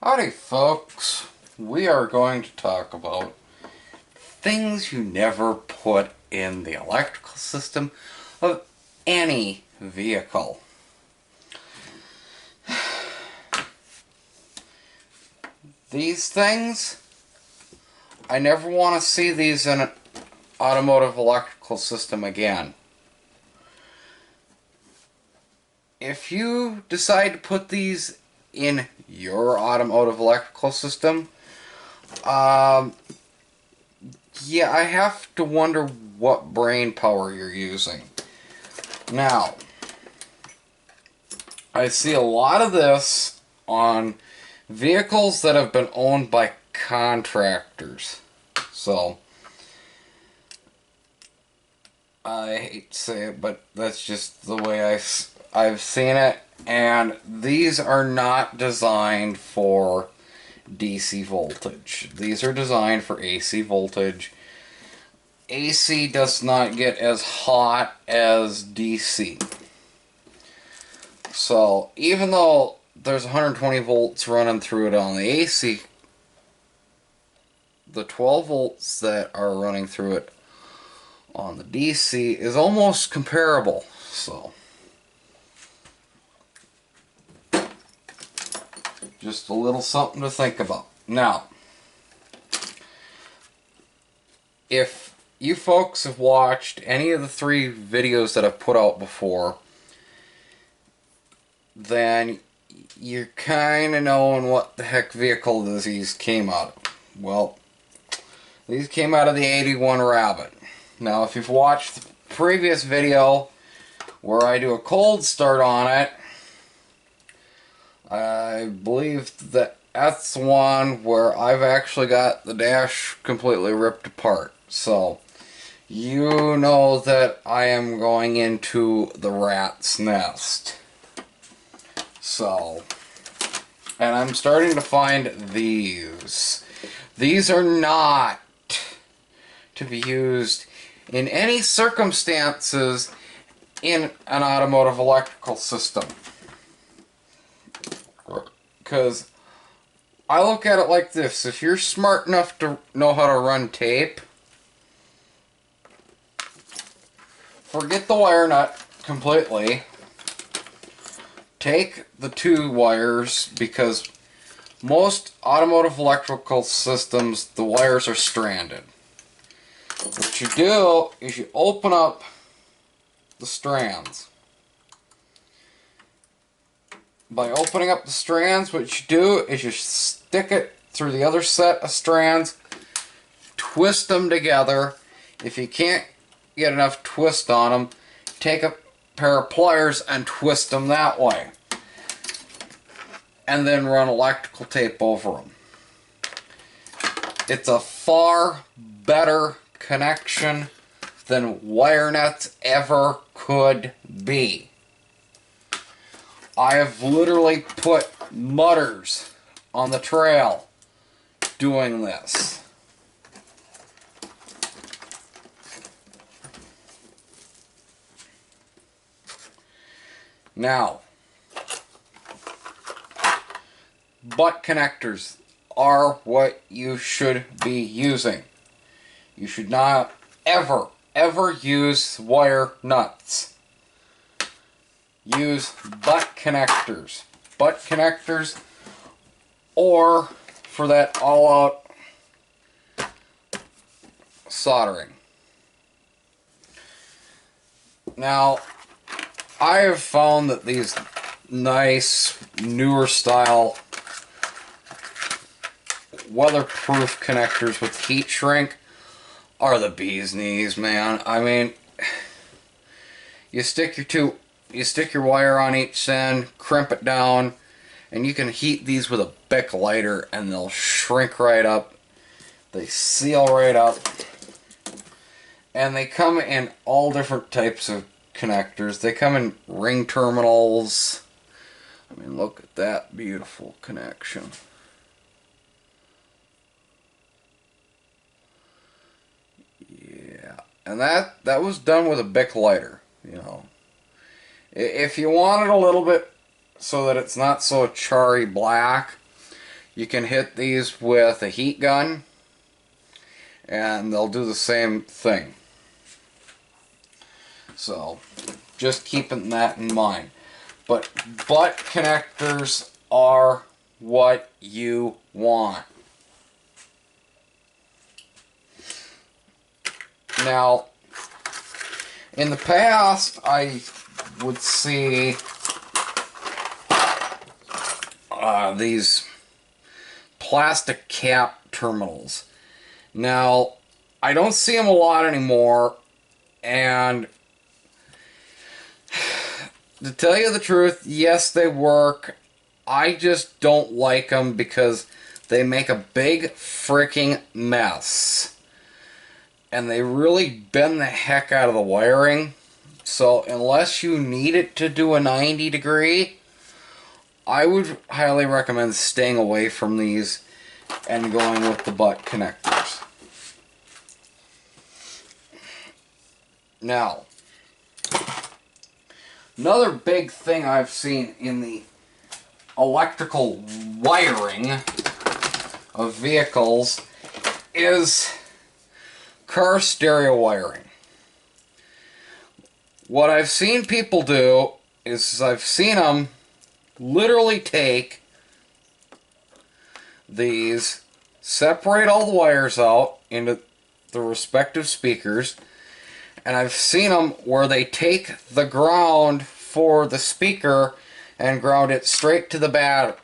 Howdy folks, we are going to talk about things you never put in the electrical system of any vehicle. These things, I never want to see these in an automotive electrical system again. If you decide to put these in your automotive electrical system, yeah, I have to wonder what brain power you're using. Now, I see a lot of this on vehicles that have been owned by contractors. So, I hate to say it, but that's just the way I've seen it. And these are not designed for DC voltage. These are designed for AC voltage. AC does not get as hot as DC. So even though there's 120 volts running through it on the AC, the 12 volts that are running through it on the DC is almost comparable. So just a little something to think about. Now, if you folks have watched any of the 3 videos that I've put out before, then you're kind of knowing what the heck vehicle these came out of. Well, these came out of the 81 Rabbit. Now, if you've watched the previous video where I do a cold start on it, I believe that that's the one where I've actually got the dash completely ripped apart. So, you know that I am going into the rat's nest. So, and I'm starting to find these. These are not to be used in any circumstances in an automotive electrical system. Because I look at it like this: if you're smart enough to know how to run tape, forget the wire nut completely. Take the 2 wires, because most automotive electrical systems, the wires are stranded. What you do is you open up the strands. By opening up the strands, what you do is you stick it through the other set of strands, twist them together. If you can't get enough twist on them, take a pair of pliers and twist them that way. And then run electrical tape over them. It's a far better connection than wire nuts ever could be. I have literally put mutters on the trail doing this. Now, butt connectors are what you should be using. You should not ever use wire nuts. Use butt connectors. Butt connectors, or for that all-out soldering. Now, I have found that these nice, newer style weatherproof connectors with heat shrink are the bee's knees, man. I mean, you stick your wire on each end, crimp it down, and you can heat these with a Bic lighter and they'll shrink right up. They seal right up. And they come in all different types of connectors. They come in ring terminals. I mean, look at that beautiful connection. Yeah, and that was done with a Bic lighter, you know. If you want it a little bit so that it's not so charry black, You can hit these with a heat gun, and they'll do the same thing. So, just keeping that in mind. But butt connectors are what you want. Now, in the past, I would see these plastic cap terminals. Now, I don't see them a lot anymore, and to tell you the truth, yes, they work. I just don't like them because they make a big freaking mess. And they really bend the heck out of the wiring. So unless you need it to do a 90 degree, I would highly recommend staying away from these and going with the butt connectors. Now, another big thing I've seen in the electrical wiring of vehicles is car stereo wiring. What I've seen people do is I've seen them literally take these, separate all the wires out into the respective speakers, and I've seen them where they take the ground for the speaker and ground it straight to the battery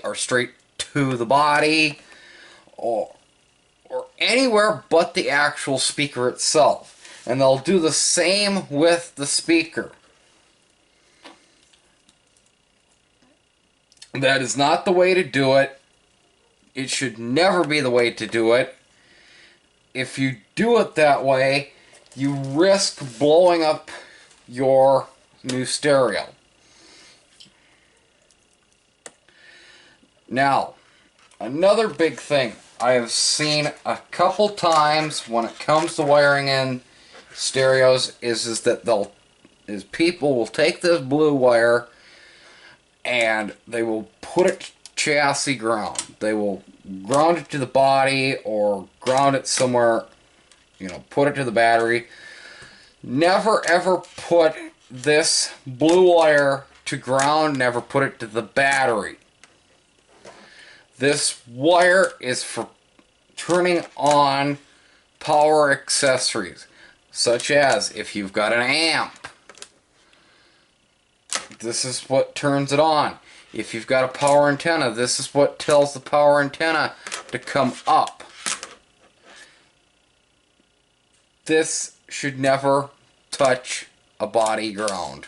or straight to the body or anywhere but the actual speaker itself. And they'll do the same with the speaker. That is not the way to do it. It should never be the way to do it. If you do it that way, you risk blowing up your new stereo. Now, another big thing I have seen a couple times when it comes to wiring in stereos is that people will take this blue wire and they will put it chassis ground. They will ground it to the body or ground it somewhere, put it to the battery. Never ever put this blue wire to ground, never put it to the battery. This wire is for turning on power accessories, such as if you've got an amp, this is what turns it on. If you've got a power antenna, this is what tells the power antenna to come up. This should never touch a body ground.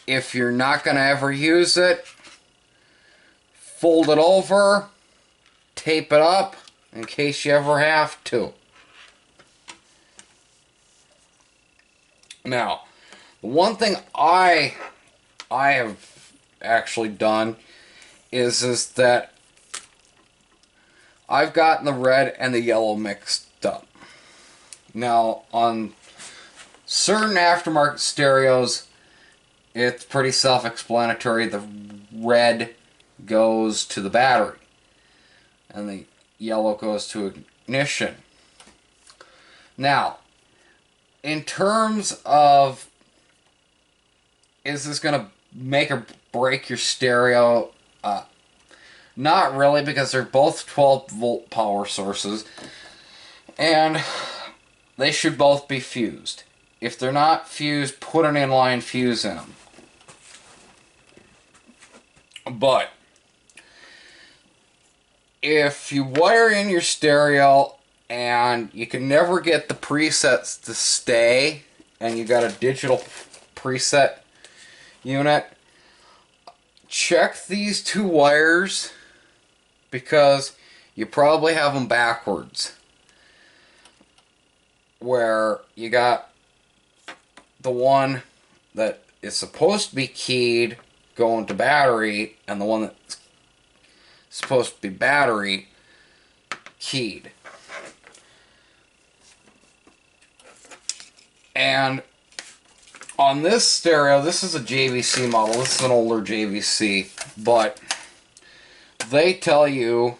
If you're not going to ever use it, fold it over, tape it up in case you ever have to. Now, the one thing I have actually done is that I've gotten the red and the yellow mixed up. Now, on certain aftermarket stereos, it's pretty self-explanatory. The red goes to the battery and the yellow goes to ignition. Now, in terms of, is this going to make or break your stereo? Not really, because they're both 12-volt power sources and they should both be fused. If they're not fused, put an inline fuse in them. But if you wire in your stereo and you can never get the presets to stay, and you got a digital preset unit, check these two wires because you probably have them backwards, where you got the one that is supposed to be keyed going to battery and the one that's supposed to be battery keyed. And on this stereo, this is a JVC model. This is an older JVC, but they tell you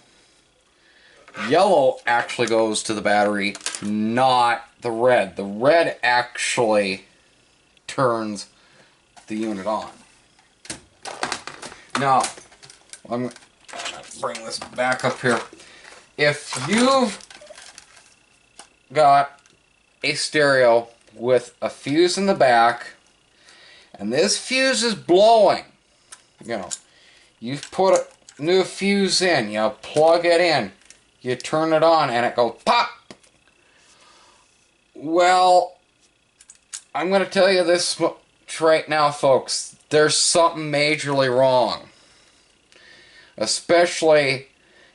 yellow actually goes to the battery, not the red. The red actually turns the unit on. Now, I'm going to bring this back up here. If you've got a stereo with a fuse in the back, and this fuse is blowing, you know, you've put a new fuse in, you plug it in, you turn it on, and it goes pop. Well, I'm going to tell you this right now, folks. There's something majorly wrong. Especially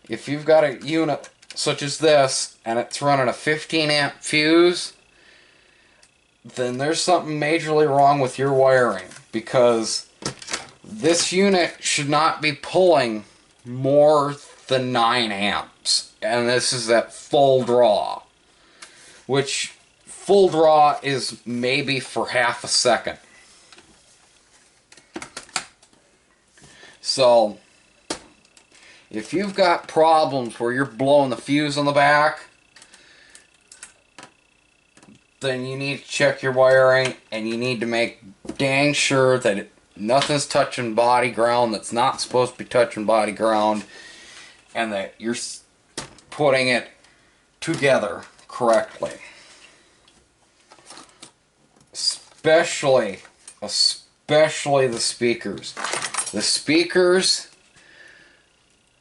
if you've got a unit such as this, and it's running a 15 amp fuse, then there's something majorly wrong with your wiring, because this unit should not be pulling more than 9 amps, and this is at full draw, which full draw is maybe for half a second. So if you've got problems where you're blowing the fuse on the back, then you need to check your wiring, and you need to make dang sure that nothing's touching body ground that's not supposed to be touching body ground, and that you're putting it together correctly. Especially the speakers. The speakers,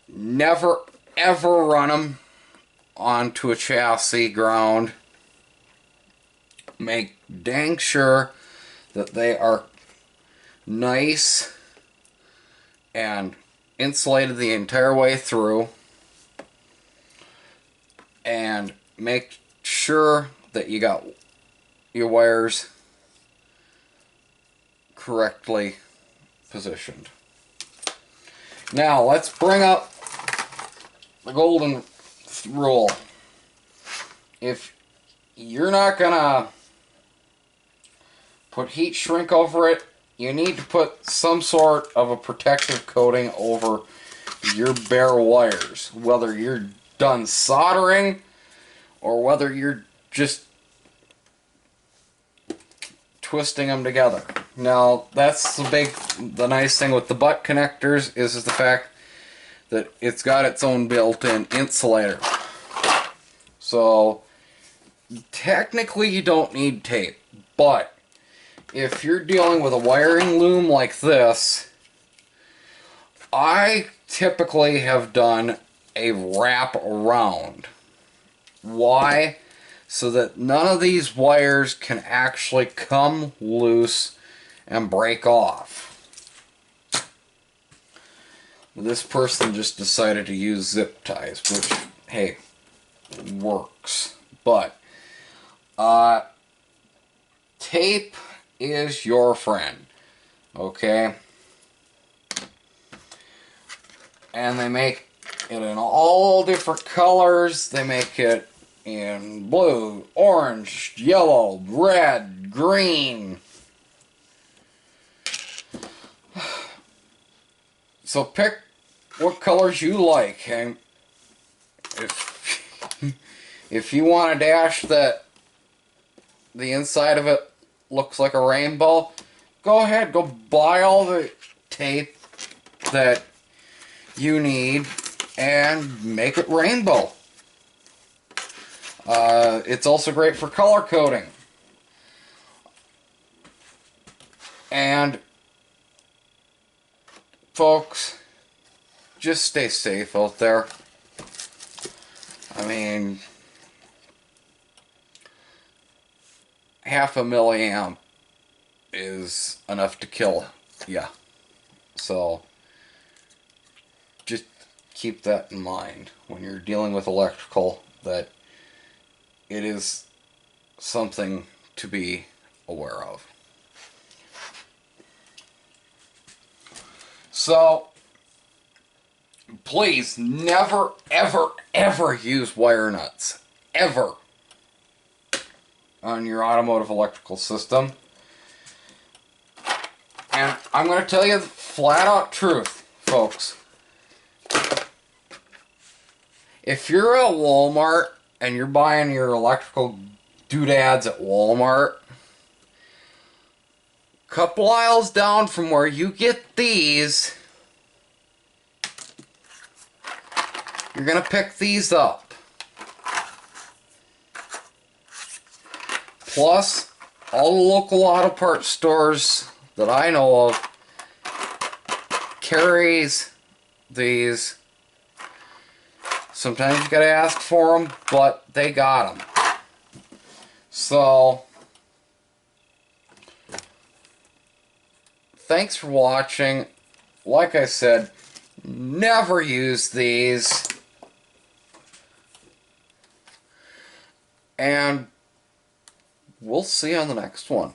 never ever run them onto a chassis ground. Make dang sure that they are nice and insulated the entire way through, and make sure that you got your wires correctly positioned. Now let's bring up the golden rule. If you're not gonna put heat shrink over it, you need to put some sort of a protective coating over your bare wires, whether you're done soldering or whether you're just twisting them together. Now, that's the nice thing with the butt connectors is the fact that it's got its own built-in insulator. So technically you don't need tape, but if you're dealing with a wiring loom like this, I typically have done a wrap around. Why? So that none of these wires can actually come loose and break off. This person just decided to use zip ties, which, hey, works. But tape is your friend, okay? And they make it in all different colors. They make it in blue, orange, yellow, red, green. So pick what colors you like, and if you want a dash that the inside of it looks like a rainbow, go ahead, go buy all the tape that you need and make it rainbow. It's also great for color coding. And folks, just stay safe out there. I mean, 0.5 milliamp is enough to kill ya. So just keep that in mind when you're dealing with electrical, that it is something to be aware of. So please never, ever, ever use wire nuts. Ever. On your automotive electrical system. And I'm going to tell you the flat out truth, folks. If you're at Walmart and you're buying your electrical doodads at Walmart, couple aisles down from where you get these, you're going to pick these up. Plus, all the local auto parts stores that I know of carries these. Sometimes you gotta ask for them, but they got them. So, thanks for watching. Like I said, never use these. And we'll see you on the next one.